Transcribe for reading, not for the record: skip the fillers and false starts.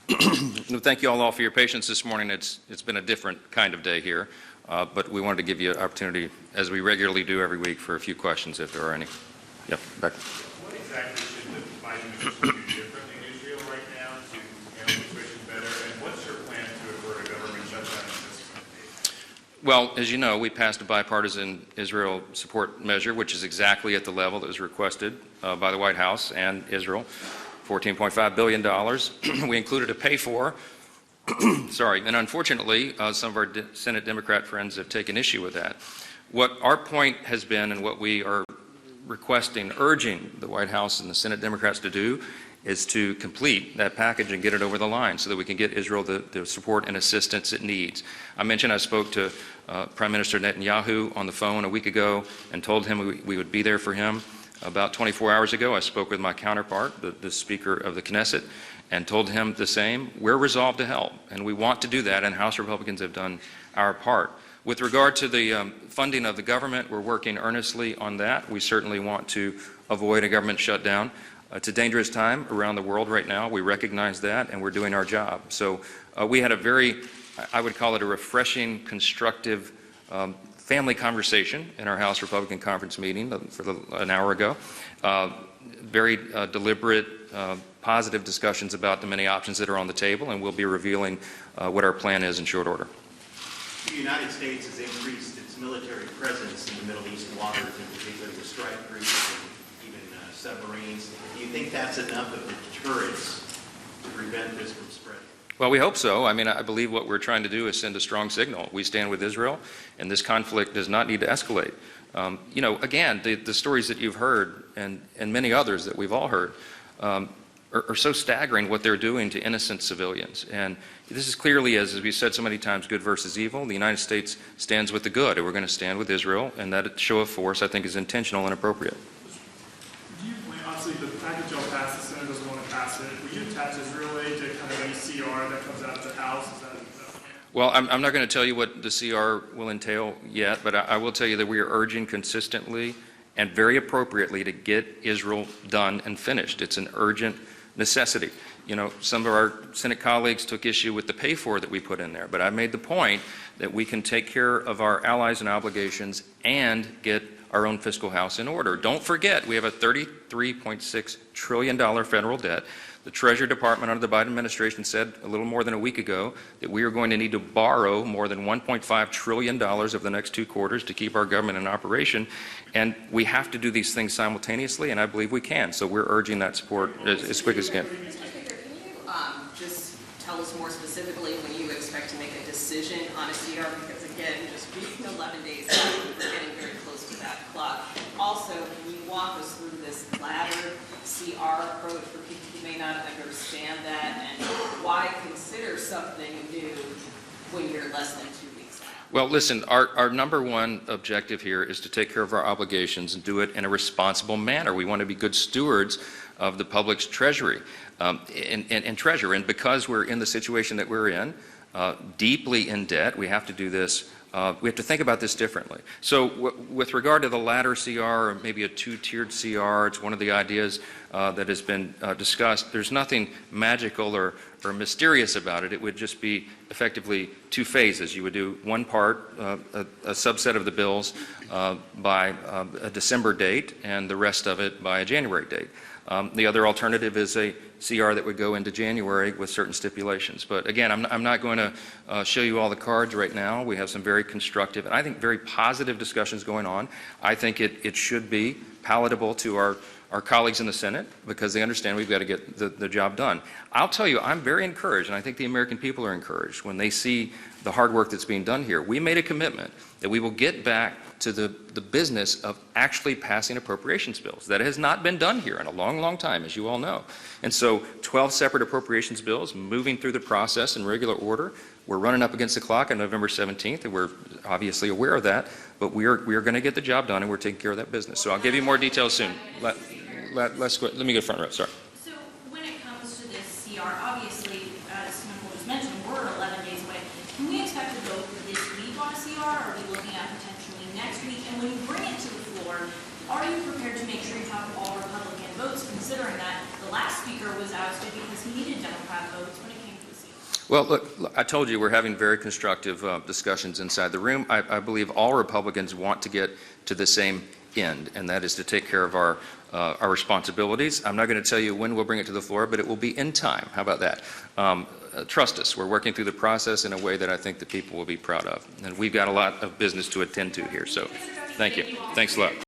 Thank you all for your patience this morning. It's been a different kind of day here, but we wanted to give you an opportunity, as we regularly do every week, for a few questions if there are any. Yep, back. What exactly should the Biden administration do differently in Israel right now to handle the situation better, and what's your plan to avert a government shutdown in this country? Well, as you know, we passed a bipartisan Israel support measure, which is exactly at the level that was requested by the White House and Israel. $14.5 billion. We included a pay-for, and unfortunately, some of our Senate Democrat friends have taken issue with that. What our point has been, and what we are requesting, urging the White House and the Senate Democrats to do, is to complete that package and get it over the line so that we can get Israel the support and assistance it needs. I mentioned I spoke to Prime Minister Netanyahu on the phone a week ago and told him we would be there for him. About 24 hours ago, I spoke with my counterpart, the Speaker of the Knesset, and told him the same. We're resolved to help, and we want to do that, and House Republicans have done our part. With regard to the funding of the government, we're working earnestly on that. We certainly want to avoid a government shutdown. It's a dangerous time around the world right now. We recognize that, and we're doing our job. So we had a very, I would call it a refreshing, constructive family conversation in our House Republican Conference meeting an hour ago. Very deliberate, positive discussions about the many options that are on the table, and we'll be revealing what our plan is in short order. The United States has increased its military presence in the Middle East waters, in particular with strike groups and even submarines. Do you think that's enough of a deterrence to prevent this from spreading? Well, we hope so. I mean, I believe what we're trying to do is send a strong signal. We stand with Israel, and this conflict does not need to escalate. You know, again, the stories that you've heard and many others that we've all heard are so staggering what they're doing to innocent civilians. And this is clearly, as we said so many times, good versus evil. The United States stands with the good, and we're going to stand with Israel, and that show of force, I think, is intentional and appropriate. Do you plan, obviously, the package y'all passed, the Senate doesn't want to pass it. Would you attach Israel aid to kind of any CR that comes out of the House? Is that well, I'm not going to tell you what the CR will entail yet, but I will tell you that we are urging consistently and very appropriately to get Israel done and finished. It's an urgent necessity. You know, some of our Senate colleagues took issue with the pay-for that we put in there, but I made the point that we can take care of our allies and obligations and get our own fiscal house in order. Don't forget, we have a $33.6 trillion federal debt. The Treasury Department under the Biden administration said a little more than a week ago that we are going to need to borrow more than $1.5 trillion over the next 2 quarters to keep our government in operation. And we have to do these things simultaneously, and I believe we can. So we're urging that support as quick as we can. Can you just tell us more specifically when you expect to make a decision on a CR? Because again, just being 11 days out, we're getting very close to that clock. Also, can you walk us through this ladder CR approach for people who may not understand that, and why consider something new when you're less than 2 weeks out? Well, listen, our number one objective here is to take care of our obligations and do it in a responsible manner. We want to be good stewards of the public's treasury and treasure. And because we're in the situation that we're in, deeply in debt, we have to do this. We have to think about this differently. So with regard to the latter CR, or maybe a 2-tiered CR, it's one of the ideas that has been discussed. There's nothing magical or mysterious about it. It would just be effectively 2 phases. You would do one part, a subset of the bills by a December date, and the rest of it by a January date. The other alternative is a CR that would go into January with certain stipulations. But again, I'm not going to show you all the cards right now. We have some very constructive and I think very positive discussions going on. I think it should be palatable to our colleagues in the Senate because they understand we've got to get the job done. I'll tell you, I'm very encouraged, and I think the American people are encouraged when they see the hard work that's being done here. We made a commitment that we will get back to the business of actually passing appropriations bills. That has not been done here in a long, long time, as you all know. And so 12 separate appropriations bills moving through the process in regular order. We're running up against the clock on November 17th, and we're obviously aware of that, but we are going to get the job done, and we're taking care of that business. So I'll give you more details soon. Let me go front row, sorry. So when it comes to this CR, obviously, as Nicole just mentioned, we're 11 days away. Can we expect to vote this week on a CR, or are we looking at potentially next week? And when you bring it to the floor, are you prepared to make sure you have all Republican votes, considering that the last speaker was ousted because he needed Democrat votes when it came to Well, look, I told you we're having very constructive discussions inside the room. I believe all Republicans want to get to the same end, and that is to take care of our responsibilities. I'm not going to tell you when we'll bring it to the floor, but it will be in time. How about that? Trust us, we're working through the process in a way that I think the people will be proud of. And we've got a lot of business to attend to here, so thank you. Thanks a lot.